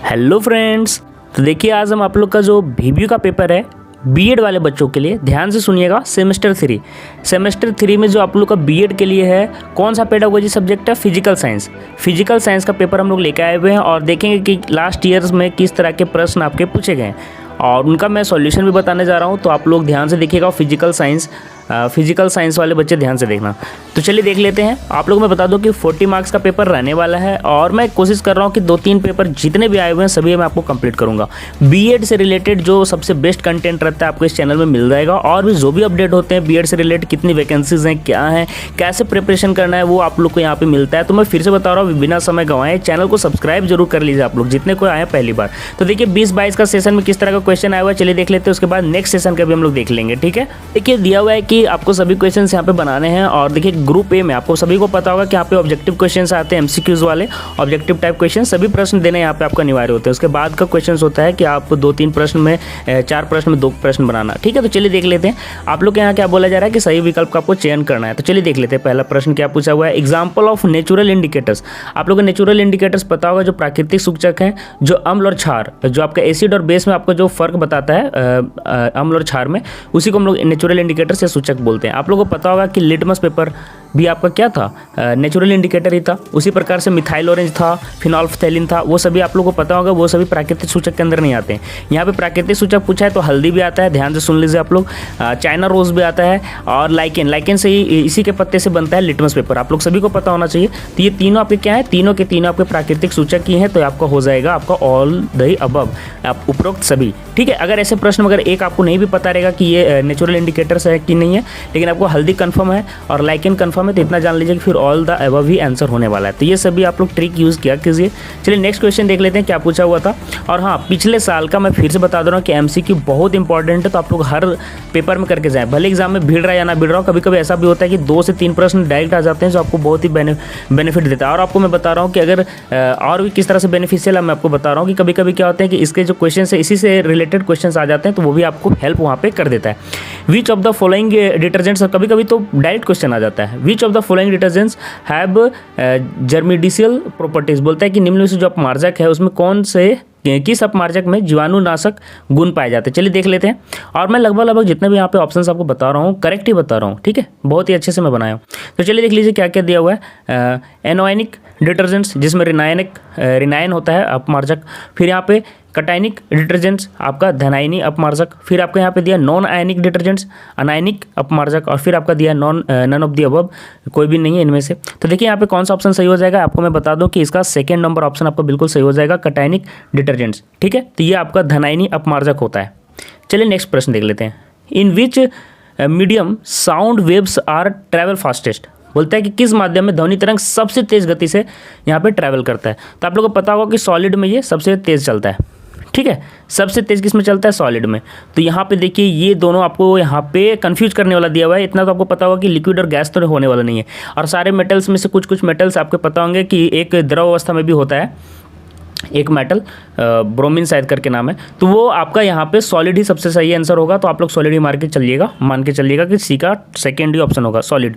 Hello friends, तो देखिए आज हम आप लोग का जो VBU का पेपर है बीएड वाले बच्चों के लिए ध्यान से सुनिएगा। सेमेस्टर थ्री में जो आप लोग का बीएड के लिए है कौन सा पेडागोजी सब्जेक्ट है, फिजिकल साइंस का पेपर हम लोग लेकर आए हुए हैं और देखेंगे कि लास्ट ईयर्स में किस तरह के प्रश्न आपके पूछे गए और उनका मैं सॉल्यूशन भी बताने जा रहा हूं। तो आप लोग ध्यान से देखिएगा, फिजिकल साइंस वाले बच्चे ध्यान से देखना। तो चलिए देख लेते हैं। आप लोग मैं बता दूं कि 40 मार्क्स का पेपर रहने वाला है और मैं कोशिश कर रहा हूं कि 2-3 पेपर जितने भी आए हुए हैं सभी मैं आपको कंप्लीट करूंगा। बीएड से रिलेटेड जो सबसे बेस्ट कंटेंट रहता है आपको इस चैनल में मिल जाएगा और भी जो भी अपडेट होते हैं बीएड से रिलेटेड, कितनी वैकेंसीज हैं, क्या है, कैसे प्रिपरेशन करना है, वो आप लोग को यहाँ पे मिलता है। तो मैं फिर से बता रहा हूँ, बिना समय गंवाए चैनल को सब्सक्राइब जरूर कर लीजिए आप लोग जितने कोई आए पहली बार। तो देखिए 20-22 का सेशन में किस तरह का क्वेश्चन आया हुआ है, चलिए देख लेते हैं। उसके बाद नेक्स्ट सेशन का भी हम लोग देख लेंगे, ठीक है। देखिए दिया हुआ है कि आपको सभी क्वेश्चन यहाँ पे बनाने हैं और देखिए ग्रुप ए में आपको सभी को पता होगा कि यहाँ पे ऑब्जेक्टिव क्वेश्चंस आते हैं, एमसीक्यूज वाले ऑब्जेक्टिव टाइप क्वेश्चन, सभी प्रश्न देने यहाँ पे आपका अनिवार्य होते हैं। उसके बाद का क्वेश्चन होता है कि आप 2-3 प्रश्न में 4 प्रश्न में 2 प्रश्न बनाना, ठीक है। तो चलिए देख लेते हैं। आप लोग के यहाँ क्या बोला जा रहा है कि सही विकल्प का आपको चयन करना है। तो चलिए देख लेते हैं पहला प्रश्न क्या पूछा हुआ है। Example of natural indicators. आप लोग को नेचुरल इंडिकेटर्स पता होगा, जो प्राकृतिक सूचक हैं, जो अम्ल और क्षार, जो आपका एसिड और बेस में आपको जो फर्क बताता है अम्ल और क्षार में, उसी को हम लोग नेचुरल इंडिकेटर्स या सूचक बोलते हैं। आप लोगों को पता होगा कि लिटमस पेपर भी आपका क्या था, नेचुरल इंडिकेटर ही था। उसी प्रकार से मिथाइल ऑरेंज था, फिनोल्फ्थैलिन था, वो सभी आप लोगों को पता होगा, वो सभी प्राकृतिक सूचक के अंदर नहीं आते हैं। यहाँ पे प्राकृतिक सूचक पूछा है तो हल्दी भी आता है, ध्यान से सुन लीजिए आप लोग। चाइना रोज भी आता है और लाइकेन से ही, इसी के पत्ते से बनता है लिटमस पेपर, आप लोग सभी को पता होना चाहिए। तो ये तीनों आपके क्या है, तीनों के तीनों आपके प्राकृतिक सूचक ही हैं। तो आपका हो जाएगा आपका ऑल द अबव, आप उपरोक्त सभी, ठीक है। अगर ऐसे प्रश्न अगर एक आपको नहीं भी पता रहेगा कि ये नेचुरल इंडिकेटर्स है कि नहीं है, लेकिन आपको हल्दी कंफर्म है और लाइकेन कंफर्म है, तो इतना जान लीजिए कि फिर all the above he answer होने वाला है। तो ये सभी आप लोग ट्रिक यूज़ किया कीजिए। चलिए नेक्स्ट क्वेश्चन देख लेते हैं क्या पूछा हुआ था। और हाँ, पिछले साल का मैं फिर से बता दे रहा हूँ कि एमसीक्यू बहुत इंपॉर्टेंट है, तो आप लोग हर पेपर में करके जाएं, भले एग्जाम में भीड़ रहा या ना भीड़ रहा हो। कभी कभी ऐसा भी होता है कि 2 से 3 प्रश्न डायरेक्ट आ जाते हैं जो आपको बहुत ही बेनिफिट देता है। और आपको मैं बता रहा हूँ कि अगर और भी किस तरह से बेनिफिशियल है, मैं आपको बता रहा हूँ कि कभी कभी क्या होता है कि इसके जो क्वेश्चन है इसी से रिलेटेड क्वेश्चन आ जाते हैं, तो वो भी आपको हेल्प वहाँ पे कर देता है। Which of the following detergents, कभी कभी तो डायरेक्ट क्वेश्चन आ जाता है। Which of the following detergents have germicidal properties, बोलता है कि निम्न में से जो अपमार्जक है उसमें कौन से किस अपमार्जक में जीवाणुनाशक गुण पाए जाते हैं। चलिए देख लेते हैं। और मैं लगभग जितने भी यहाँ पे ऑप्शंस आपको बता रहा हूँ करेक्ट ही बता रहा हूँ, ठीक है, बहुत ही अच्छे से मैं बनाया हूँ। तो चलिए देख लीजिए क्या क्या दिया हुआ है। एनोआयनिक डिटर्जेंट्स जिसमें रिनायन होता है अपमार्जक, फिर यहाँ पे कटायनिक डिटर्जेंट्स आपका धनायनी अपमार्जक, फिर आपका यहाँ पे दिया नॉन आयनिक डिटर्जेंट्स अनायनिक अपमार्जक, और फिर आपका दिया नन ऑफ दी अबव, कोई भी नहीं है इनमें से। तो देखिए यहाँ पे कौन सा ऑप्शन सही हो जाएगा, आपको मैं बता दूं कि इसका सेकंड नंबर ऑप्शन आपका बिल्कुल सही हो जाएगा, कटायनिक डिटर्जेंट्स, ठीक है। तो ये आपका धनायनी अपमार्जक होता है। चलिए नेक्स्ट प्रश्न देख लेते हैं। In which medium sound waves are travel fastest, बोलता है कि किस माध्यम में ध्वनि तरंग सबसे तेज गति से यहाँ पे ट्रैवल करता है। तो आप लोगों को पता होगा कि सॉलिड में ये सबसे तेज चलता है, ठीक है। सबसे तेज किस में चलता है, सॉलिड में। तो यहाँ पे देखिए ये दोनों आपको यहाँ पे कंफ्यूज करने वाला दिया हुआ है। इतना तो आपको पता होगा कि लिक्विड और गैस तो होने वाला नहीं है। और सारे मेटल्स में से कुछ मेटल्स आपको पता होंगे कि एक द्रव अवस्था में भी होता है, एक मेटल ब्रोमीन शायद करके नाम है। तो वो आपका यहाँ पे सॉलिड ही सबसे सही आंसर होगा। तो आप लोग सॉलिड ही मान के चलिएगा कि सी का सेकेंड ही ऑप्शन होगा, सॉलिड।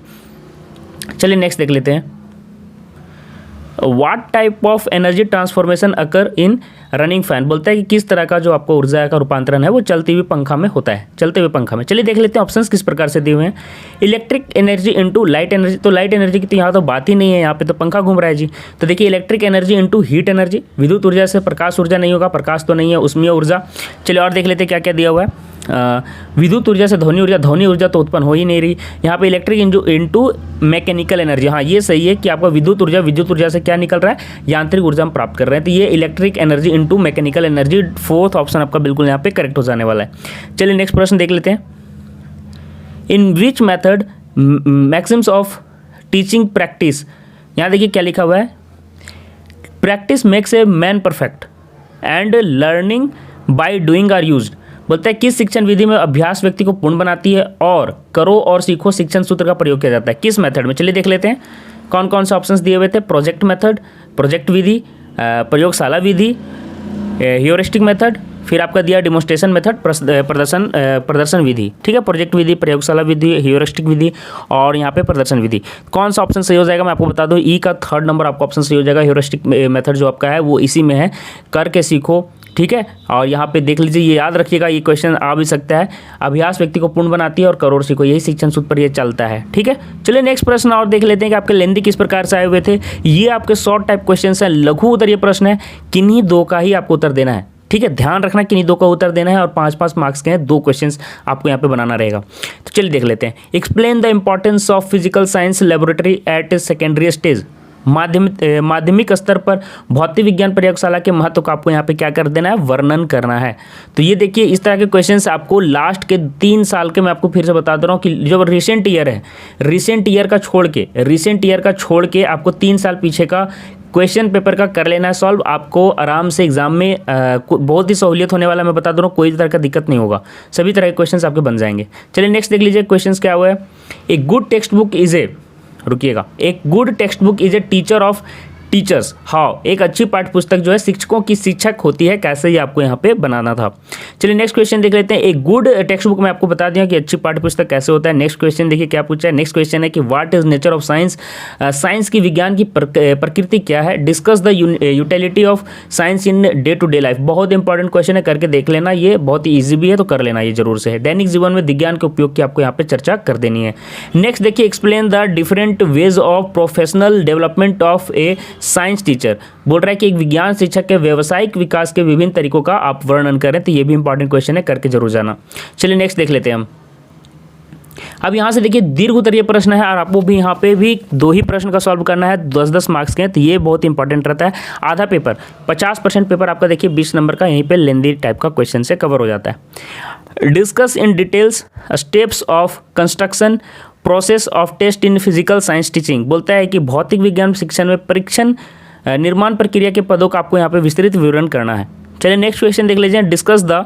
चलिए नेक्स्ट देख लेते हैं। What type of energy transformation occur in running fan, बोलता है कि किस तरह का जो आपको ऊर्जा का रूपांतरण है वो चलते हुए पंखा में होता है, चलते हुए पंखा में। चलिए देख लेते हैं ऑप्शंस किस प्रकार से दिए हुए हैं। Electric energy into light energy, तो लाइट एनर्जी की तो यहाँ तो बात ही नहीं है, यहाँ पे तो पंखा घूम रहा है जी। तो देखिए electric energy into heat energy, विद्युत ऊर्जा से प्रकाश ऊर्जा नहीं होगा, प्रकाश तो नहीं है, उसमें ऊर्जा। चलिए और देख लेते हैं क्या क्या दिया हुआ है। विद्युत ऊर्जा से ध्वनि ऊर्जा तो उत्पन्न हो ही नहीं रही। यहाँ पे इलेक्ट्रिक इनटू मैकेनिकल एनर्जी, हाँ ये सही है कि आपका विद्युत ऊर्जा से क्या निकल रहा है, यांत्रिक ऊर्जा हम प्राप्त कर रहे हैं। तो ये electric energy into mechanical energy, fourth option आपका बिल्कुल यहाँ पे करेक्ट हो जाने वाला है। चलिए नेक्स्ट प्रश्न देख लेते हैं। In which method maxims of teaching practice, यहाँ देखिए क्या लिखा हुआ है, practice makes a man perfect and learning by doing are used, बोलता है किस शिक्षण विधि में अभ्यास व्यक्ति को पूर्ण बनाती है और करो और सीखो शिक्षण सूत्र का प्रयोग किया जाता है, किस मेथड में। चलिए देख लेते हैं कौन कौन से ऑप्शंस दिए हुए थे। प्रोजेक्ट मेथड, प्रोजेक्ट विधि, प्रयोगशाला विधि, ह्यूरिस्टिक मेथड फिर आपका दिया डिमोन्स्ट्रेशन मेथड, प्रदर्शन विधि, ठीक है, प्रोजेक्ट विधि, प्रयोगशाला विधि, ह्यूरिस्टिक विधि और यहाँ पे प्रदर्शन विधि। कौन सा ऑप्शन सही हो जाएगा मैं आपको बता दूँ, ई का 3rd नंबर आपका ऑप्शन सही हो जाएगा। ह्यूरिस्टिक मेथड जो आपका है वो इसी में है, करके सीखो, ठीक है। और यहाँ पे देख लीजिए, ये याद रखिएगा, ये क्वेश्चन आ भी सकता है। अभ्यास व्यक्ति को पूर्ण बनाती है और करोड़ सीखो, यही शिक्षण सूत्र पर ये चलता है, ठीक है। चलिए नेक्स्ट प्रश्न और देख लेते हैं कि आपके लेंदी किस प्रकार से आए हुए थे। ये आपके शॉर्ट टाइप क्वेश्चन हैं, लघु उत्तरीय प्रश्न है, किन्हीं दो का ही आपको उत्तर देना है, ठीक है। ध्यान रखना किन्हीं दो का उत्तर देना है और 5-5 मार्क्स के हैं, 2 क्वेश्चंस आपको यहाँ पे बनाना रहेगा। तो चलिए देख लेते हैं। Explain the importance of physical science laboratory at secondary stage. माध्यमिक स्तर पर भौतिक विज्ञान प्रयोगशाला के महत्व को आपको यहाँ पे क्या कर देना है, वर्णन करना है। तो ये देखिए, इस तरह के क्वेश्चंस आपको लास्ट के 3 साल के, मैं आपको फिर से बता दे रहा हूँ कि जो रिसेंट ईयर है, रिसेंट ईयर का छोड़ के आपको 3 साल पीछे का क्वेश्चन पेपर का कर लेना है सॉल्व। आपको आराम से एग्जाम में बहुत ही सहूलियत होने वाला, मैं बता दे रहा हूँ, कोई तरह का दिक्कत नहीं होगा, सभी तरह के क्वेश्चन आपके बन जाएंगे। चलिए नेक्स्ट देख लीजिए क्वेश्चन क्या हुआ है। A good text book is a, रुकिएगा, एक good text book is a teacher of teachers how. एक अच्छी पाठ्य पुस्तक जो है शिक्षकों की शिक्षक होती है, कैसे ही आपको यहाँ पे बनाना था। चलिए नेक्स्ट क्वेश्चन देख लेते हैं। एक गुड टेक्स्ट बुक में आपको बता दिया कि अच्छी पाठ्य पुस्तक कैसे होता है। नेक्स्ट क्वेश्चन देखिए क्या पूछा है। नेक्स्ट क्वेश्चन है कि what is nature of science. Science की, विज्ञान की प्रकृति क्या है। Discuss the utility of science in day to day life. बहुत इंपॉर्टेंट क्वेश्चन है, करके देख लेना, ये बहुत ही ईजी भी है तो कर लेना ये जरूर से है। दैनिक जीवन में विज्ञान के उपयोग की आपको यहाँ पे चर्चा कर देनी है। नेक्स्ट देखिए, explain the different ways of professional development of A science teacher. बोल रहा है कि एक विज्ञान शिक्षक के व्यावसायिक विकास के विभिन्न तरीकों का आप वर्णन करें। तो ये भी इंपॉर्टेंट क्वेश्चन है, करके जरूर जाना। चलिए नेक्स्ट देख लेते हैं हम। अब यहाँ से देखिए दीर्घ उत्तरीय प्रश्न है और आपको भी यहाँ पे भी 2 ही प्रश्न का सॉल्व करना है, 10-10 मार्क्स के हैं। तो ये बहुत इंपॉर्टेंट रहता है। आधा पेपर 50% पेपर आपका देखिए 20 नंबर का यहीं पे लेंदी टाइप का क्वेश्चन से कवर हो जाता है। Discuss in details steps of construction process of test in physical science teaching. बोलता है कि भौतिक विज्ञान शिक्षण में परीक्षण निर्माण प्रक्रिया के पदों का आपको यहाँ पे विस्तृत विवरण करना है। चलिए नेक्स्ट क्वेश्चन देख लीजिए। Discuss the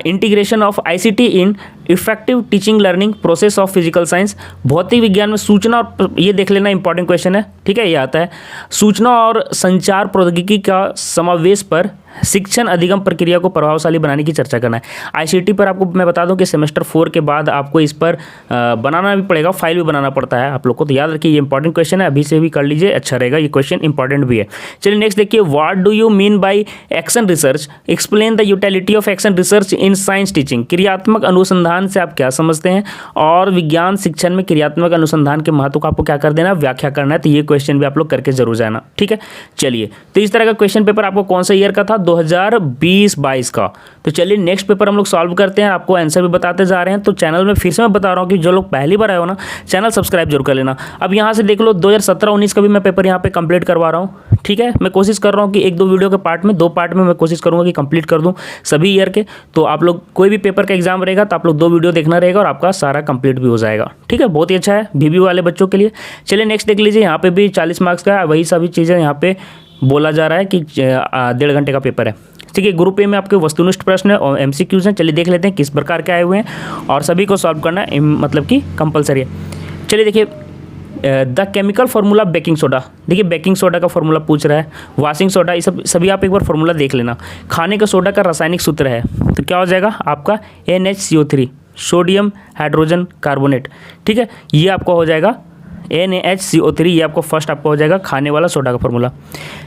integration of ICT in effective teaching learning process of physical science. भौतिक विज्ञान में सूचना और, ये देख लेना इंपॉर्टेंट क्वेश्चन है, ठीक है। ये आता है सूचना और संचार प्रौद्योगिकी का समावेश पर शिक्षण अधिगम प्रक्रिया को प्रभावशाली बनाने की चर्चा करना है। ICT पर आपको मैं बता दूं कि सेमेस्टर 4 के बाद आपको इस पर बनाना भी पड़ेगा, फाइल भी बनाना पड़ता है आप लोग को, तो याद रखिए ये इंपॉर्टेंट क्वेश्चन है, अभी से भी कर लीजिए, अच्छा रहेगा, ये क्वेश्चन इंपॉर्टेंट भी है। चलिए नेक्स्ट देखिए, what do you mean by action research. Explain the utility of action research in science teaching. क्रियात्मक अनुसंधान से आप क्या समझते हैं और विज्ञान शिक्षण में क्रियात्मक अनुसंधान के महत्व को आपको क्या कर देना, व्याख्या करना है। तो ये क्वेश्चन भी आप लोग करके जरूर जाना, ठीक है। चलिए, तो इस तरह का क्वेश्चन पेपर आपको कौन सा ईयर का था, 2020-22 का। तो चलिए नेक्स्ट पेपर हम लोग सॉल्व करते हैं, आपको आंसर भी बताते जा रहे हैं। तो चैनल में फिर से मैं बता रहा हूँ कि जो लोग पहली बार आए हो ना, चैनल सब्सक्राइब जरूर कर लेना। अब यहाँ से देख लो 2017-19 का भी मैं पेपर यहाँ पे कंप्लीट करवा रहा हूँ, ठीक है। मैं कोशिश कर रहा हूँ कि 1-2 वीडियो के पार्ट में, 2 पार्ट में मैं कोशिश करूँगा कि कंप्लीट कर दूँ सभी ईयर के। तो आप लोग कोई भी पेपर का एग्जाम रहेगा तो आप लोग 2 वीडियो देखना रहेगा और आपका सारा कंप्लीट भी हो जाएगा, ठीक है। बहुत ही अच्छा है VBU वाले बच्चों के लिए। चलिए नेक्स्ट देख लीजिए, यहाँ पे भी 40 मार्क्स का वही सभी चीज़ें यहाँ पे बोला जा रहा है कि 1.5 घंटे का पेपर है, ठीक है। ग्रुप ए में आपके वस्तुनिष्ठ प्रश्न है और MCQs हैं। चलिए देख लेते हैं किस प्रकार के आए हुए हैं और सभी को सॉल्व करना मतलब कि कंपलसरी है। चलिए देखिए, the chemical formula baking soda. देखिए बेकिंग सोडा का फार्मूला पूछ रहा है, वाशिंग सोडा, ये सब सभी आप एक बार फार्मूला देख लेना। खाने का सोडा का रासायनिक सूत्र है, तो क्या हो जाएगा आपका NaCO3, सोडियम हाइड्रोजन कार्बोनेट, ठीक है। ये आपको हो जाएगा NaHCO3, ये आपको फर्स्ट आपको हो जाएगा खाने वाला सोडा का फार्मूला।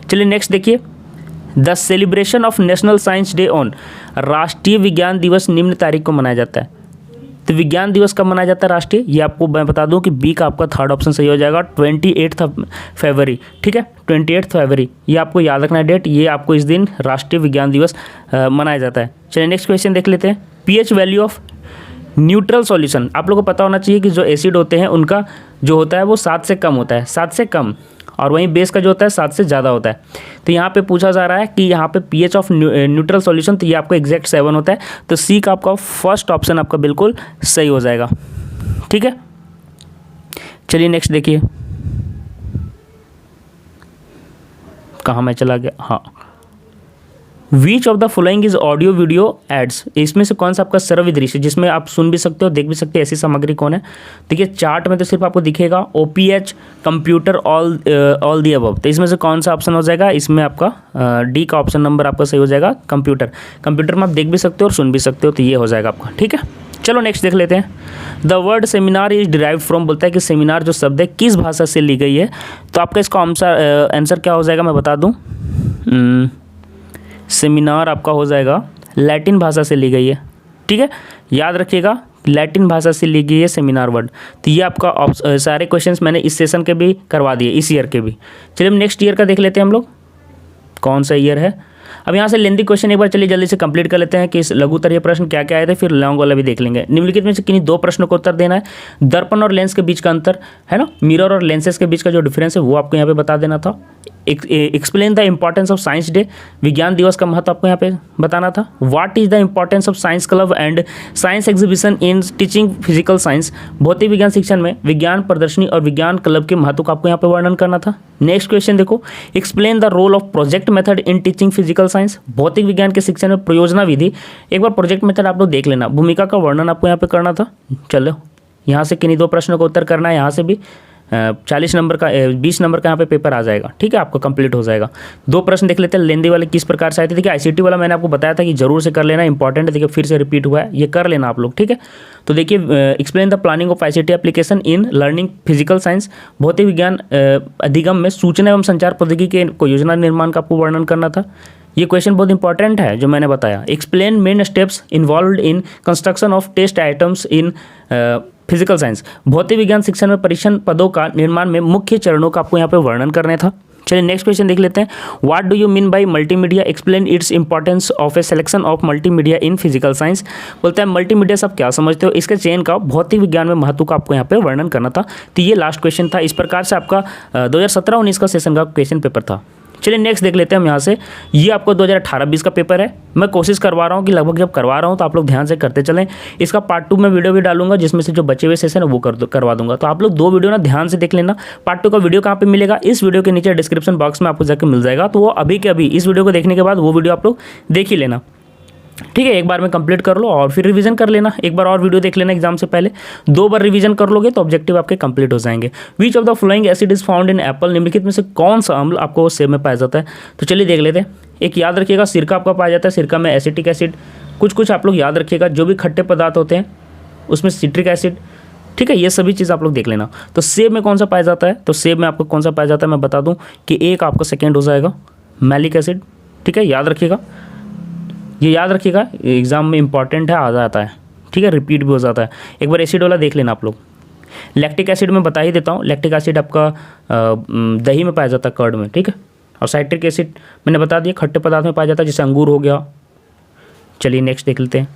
चलिए नेक्स्ट देखिए, the celebration of national science day on. राष्ट्रीय विज्ञान दिवस निम्न तारीख को मनाया जाता है। तो विज्ञान दिवस कब मनाया जाता है राष्ट्रीय, ये आपको मैं बता दूं कि बी का आपका 3rd ऑप्शन सही हो जाएगा, 28 फरवरी, ठीक है। 28 फरवरी, ये आपको याद रखना है डेट, ये आपको इस दिन राष्ट्रीय विज्ञान दिवस मनाया जाता है। चलिए नेक्स्ट क्वेश्चन देख लेते हैं। pH value of neutral solution. आप लोगों को पता होना चाहिए कि जो एसिड होते हैं उनका जो होता है वो 7 से कम होता है, 7 से कम, और वहीं बेस का जो होता है 7 से ज़्यादा होता है। तो यहाँ पे पूछा जा रहा है कि यहाँ पे pH ऑफ न्यूट्रल सॉल्यूशन, तो ये आपको एग्जैक्ट 7 होता है। तो सी का आपका फर्स्ट ऑप्शन आपका बिल्कुल सही हो जाएगा, ठीक है। चलिए नेक्स्ट देखिए, कहाँ मैं चला गया, हाँ, which of the following is audio video aids, इसमें से कौन सा आपका श्रव्य दृश्य जिसमें आप सुन भी सकते हो देख भी सकते हो, ऐसी सामग्री कौन है? देखिए चार्ट में तो सिर्फ आपको दिखेगा OPH, computer, all the above, तो इसमें से कौन सा ऑप्शन हो जाएगा? इसमें आपका डी का ऑप्शन नंबर आपका सही हो जाएगा, कंप्यूटर। कंप्यूटर में आप देख भी सकते हो और सुन भी सकते हो, तो ये हो जाएगा आपका। ठीक है, चलो नेक्स्ट देख लेते हैं। The word seminar is derived from, बोलता है कि सेमिनार जो शब्द है किस भाषा से ली गई है? तो आपका इसका आंसर क्या हो जाएगा मैं बता दूं, सेमिनार आपका हो जाएगा लैटिन भाषा से ली गई है। ठीक है, याद रखिएगा लैटिन भाषा से ली गई है सेमिनार वर्ड। तो ये आपका सारे क्वेश्चंस मैंने इस सेशन के भी करवा दिए, इस ईयर के भी। चलिए हम नेक्स्ट ईयर का देख लेते हैं हम लोग, कौन सा ईयर है। अब यहाँ से लेंदी क्वेश्चन एक बार चलिए जल्दी से कंप्लीट कर लेते हैं कि इस लघुत्तरीय प्रश्न क्या क्या आए थे, फिर लॉन्ग वाला भी देख लेंगे। निम्नलिखित में से किन्हीं दो प्रश्नों को उत्तर देना है। दर्पण और लेंस के बीच का अंतर है ना, मिरर और लेंसेज के बीच का जो डिफरेंस है वो आपको यहाँ पे बता देना था। Explain the importance of science day, विज्ञान दिवस का महत्व आपको यहाँ पे बताना था। What is the importance of science club and science exhibition in teaching physical science, भौतिक विज्ञान शिक्षण में विज्ञान प्रदर्शनी और विज्ञान क्लब के महत्व का आपको यहाँ पे वर्णन करना था। नेक्स्ट क्वेश्चन देखो, explain the role of project method in teaching physical science, भौतिक विज्ञान के शिक्षण में प्रयोजना विधि। एक बार प्रोजेक्ट मेथड आप लोग देख लेना, भूमिका का वर्णन आपको यहाँ पे करना था। चलो यहाँ से किन्हीं दो प्रश्नों का उत्तर करना है, यहाँ से भी 40 नंबर का 20 नंबर का यहाँ पे पेपर आ जाएगा। ठीक है, आपको कंप्लीट हो जाएगा। दो प्रश्न देख लेते हैं, लेंदी वाले किस प्रकार से आए थे। देखिए ICT वाला मैंने आपको बताया था कि जरूर से कर लेना, इंपॉर्टेंट है। देखिए फिर से रिपीट हुआ है, ये कर लेना आप लोग। ठीक है, तो देखिए explain the planning of ICT application in learning physical science, भौतिक विज्ञान अधिगम में सूचना एवं संचार प्रौद्योगिकी के योजना निर्माण का आपको वर्णन करना था। ये क्वेश्चन बहुत इंपॉर्टेंट है जो मैंने बताया। Explain main steps involved in construction of test items in physical science, भौतिक विज्ञान शिक्षण में परीक्षण पदों का निर्माण में मुख्य चरणों का आपको यहाँ पे वर्णन करना था। चलिए नेक्स्ट क्वेश्चन देख लेते हैं। What do you mean by multimedia, explain its importance of A selection of multimedia in physical science, बोलता है मल्टीमीडिया सब क्या समझते हो, इसके चयन का भौतिक विज्ञान में महत्व का आपको यहाँ पे वर्णन करना था। तो ये लास्ट क्वेश्चन था। इस प्रकार से आपका 2017-19 का सेशन का क्वेश्चन पेपर था। चलिए नेक्स्ट देख लेते हैं हम यहाँ से। ये आपको 2018-20 का पेपर है। मैं कोशिश करवा रहा हूँ कि लगभग जब करवा रहा हूँ तो आप लोग ध्यान से करते चलें। इसका पार्ट 2 में वीडियो भी डालूंगा जिसमें से जो बचे हुए सेशन है वो करवा दूंगा। तो आप लोग 2 वीडियो ना ध्यान से देख लेना। पार्ट 2 का वीडियो कहाँ पे मिलेगा, इस वीडियो के नीचे डिस्क्रिप्शन बॉक्स में आपको जाकर मिल जाएगा। तो वो अभी के अभी इस वीडियो को देखने के बाद वो वीडियो आप लोग देख ही लेना। ठीक है, एक बार में कंप्लीट कर लो और फिर रिवीजन कर लेना। एक बार और वीडियो देख लेना एग्जाम से पहले, 2 बार रिवीजन कर लोगे तो ऑब्जेक्टिव आपके कंप्लीट हो जाएंगे। विच of the flowing acid is found in Apple, निम्नलिखित में से कौन सा अम्ल आपको सेब में पाया जाता है। तो चलिए देख लेते हैं। एक याद रखिएगा सिरका आपका पाया जाता है, सिरका में एसिटिक एसिड। कुछ आप लोग याद रखिएगा, जो भी खट्टे पदार्थ होते हैं उसमें सिट्रिक एसिड। ठीक है, ये सभी चीज़ आप लोग देख लेना। तो सेब में कौन सा पाया जाता है, तो सेब में आपको कौन सा पाया जाता है मैं बता दूं कि एक आपका सेकेंड हो जाएगा मैलिक एसिड। ठीक है, याद रखिएगा, ये याद रखिएगा, एग्जाम में इंपॉर्टेंट है, आ जाता है। ठीक है, रिपीट भी हो जाता है। एक बार एसिड वाला देख लेना आप लोग। लैक्टिक एसिड में बता ही देता हूँ, लैक्टिक एसिड आपका दही में पाया जाता है, कर्ड में। ठीक है, और साइट्रिक एसिड मैंने बता दिया खट्टे पदार्थ में पाया जाता है, जैसे अंगूर हो गया। चलिए नेक्स्ट देख लेते हैं।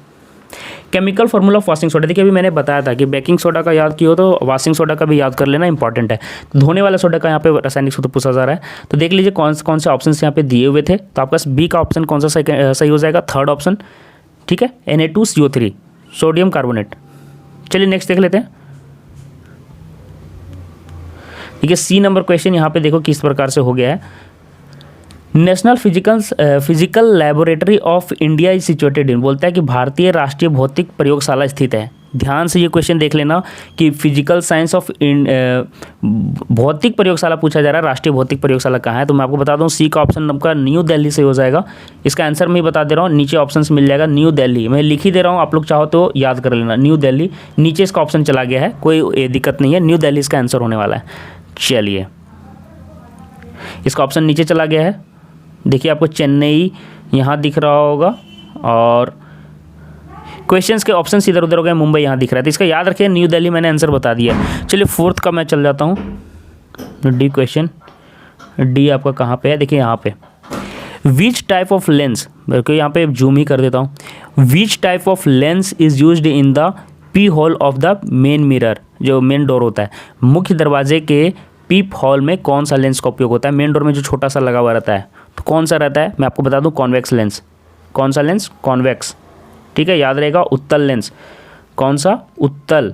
Chemical formula of washing soda, देखिए अभी मैंने बताया था कि बेकिंग सोडा का याद किया हो तो वाशिंग सोडा का भी याद कर लेना, इंपॉर्टेंट है। धोने वाला सोडा का यहाँ पे रासायनिक सूत्र पूछा जा रहा है। तो देख लीजिए कौन से ऑप्शन यहाँ पे दिए हुए थे। तो आपका बी का ऑप्शन कौन सा सही हो जाएगा, थर्ड ऑप्शन। ठीक है, Na2CO3 सोडियम कार्बोनेट। चलिए नेक्स्ट देख लेते हैं। देखिए सी नंबर क्वेश्चन यहाँ पे देखो किस प्रकार से हो गया है। National physical laboratory of India is situated in, बोलता है कि भारतीय राष्ट्रीय भौतिक प्रयोगशाला स्थित है। ध्यान से ये क्वेश्चन देख लेना कि फिजिकल साइंस ऑफ भौतिक प्रयोगशाला पूछा जा रहा है, राष्ट्रीय भौतिक प्रयोगशाला कहाँ है। तो मैं आपको बता दूं सी का ऑप्शन आपका न्यू दिल्ली से हो जाएगा। इसका आंसर मैं बता दे रहा हूँ, नीचे ऑप्शन मिल जाएगा न्यू दिल्ली, मैं लिख ही दे रहा हूँ, आप लोग चाहो तो याद कर लेना। न्यू दिल्ली नीचे इसका ऑप्शन चला गया है, कोई दिक्कत नहीं है, न्यू दिल्ली इसका आंसर होने वाला है। चलिए इसका ऑप्शन नीचे चला गया है। देखिए आपको चेन्नई यहाँ दिख रहा होगा और क्वेश्चंस के ऑप्शन इधर उधर हो गए, मुंबई यहाँ दिख रहा है। तो इसका याद रखिए न्यू दिल्ली मैंने आंसर बता दिया। चलिए फोर्थ का मैं चल जाता हूँ। डी क्वेश्चन, डी आपका कहाँ पे है, देखिए यहाँ पे। विच टाइप ऑफ लेंस, यहाँ पे जूम ही कर देता हूँ। Which type of lens is used in the peephole of the main mirror, जो मेन डोर होता है, मुख्य दरवाजे के पीप हॉल में कौन सा लेंस का उपयोग होता है। मेन डोर में जो छोटा सा लगा हुआ रहता है तो कौन सा रहता है, मैं आपको बता दूं कॉन्वेक्स लेंस। कौन सा लेंस, कॉन्वेक्स। ठीक है, याद रहेगा। उत्तल लेंस, कौन सा, उत्तल।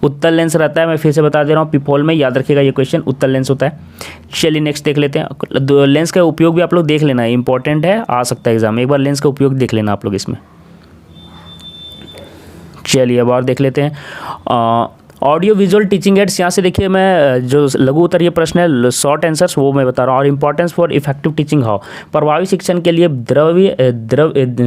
उत्तल लेंस रहता है, मैं फिर से बता दे रहा हूँ, पिपहोल में याद रखिएगा ये क्वेश्चन उत्तल लेंस होता है। चलिए नेक्स्ट देख लेते हैं। लेंस का उपयोग भी आप लोग देख लेना, इंपॉर्टेंट है, आ सकता है एग्जाम में, एक बार लेंस का उपयोग देख लेना आप लोग इसमें। चलिए अब और देख लेते हैं ऑडियो विजुअल टीचिंग एड्स। यहाँ से देखिए मैं जो लघु उत्तर ये प्रश्न है, शॉर्ट आंसर्स वो मैं बता रहा हूँ। और importance for effective teaching how, प्रभावी शिक्षण के लिए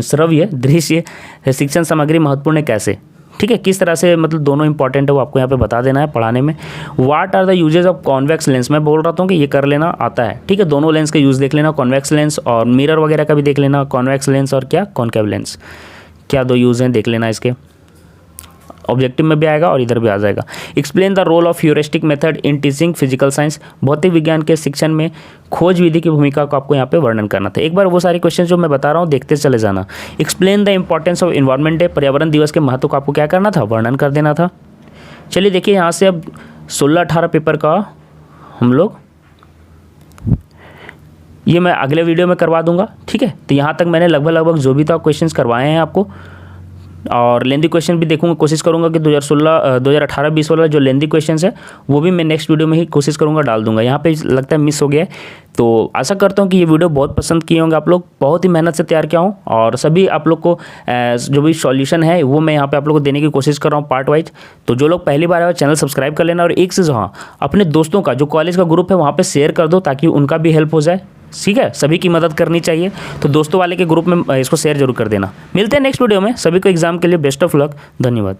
श्रव्य दृश्य शिक्षण सामग्री महत्वपूर्ण है कैसे, ठीक है, किस तरह से, मतलब दोनों इंपॉर्टेंट है वो आपको यहाँ पे बता देना है पढ़ाने में। What are the uses of convex lens, मैं बोल रहा हूँ कि ये कर लेना आता है, ठीक है, दोनों लेंस का यूज़ देख लेना, कॉन्वेक्स लेंस और मिरर वगैरह का भी देख लेना, कॉन्वेक्स लेंस और क्या कॉनकेव लेंस, क्या दो यूज़ हैं देख लेना इसके, ऑब्जेक्टिव में भी आएगा और इधर भी आ जाएगा। Explain the role of heuristic method in teaching physical science, भौतिक विज्ञान के शिक्षण में खोज विधि की भूमिका को आपको यहाँ पे वर्णन करना था। एक बार वो सारे क्वेश्चन जो मैं बता रहा हूँ देखते चले जाना। Explain the importance of environment day, पर्यावरण दिवस के महत्व को आपको क्या करना था, वर्णन कर देना था। चलिए देखिए यहाँ से अब 16-18 पेपर का हम लोग ये मैं अगले वीडियो में करवा दूंगा, ठीक है। तो यहाँ तक मैंने लगभग जो भी था क्वेश्चंस करवाए हैं आपको, और लेंदी क्वेश्चन भी देखूंगा, कोशिश करूंगा कि 2018-20 वाला जो लेंदी क्वेश्चंस है वो भी मैं नेक्स्ट वीडियो में ही कोशिश करूंगा डाल दूंगा। यहाँ पे लगता है मिस हो गया है, तो आशा करता हूँ कि ये वीडियो बहुत पसंद किए होंगे आप लोग, बहुत ही मेहनत से तैयार किया हूँ और सभी आप लोग को जो भी सॉल्यूशन है वो मैं यहाँ पे आप लोग को देने की कोशिश कर रहा हूँ पार्ट वाइज। तो जो लोग पहली बार आए चैनल सब्सक्राइब कर लेना, और एक चीज़, हाँ, अपने दोस्तों का जो कॉलेज का ग्रुप है वहाँ पर शेयर कर दो ताकि उनका भी हेल्प हो जाए, ठीक है, सभी की मदद करनी चाहिए। तो दोस्तों वाले के ग्रुप में इसको शेयर जरूर कर देना। मिलते हैं नेक्स्ट वीडियो में, सभी को एग्जाम के लिए बेस्ट ऑफ लक, धन्यवाद।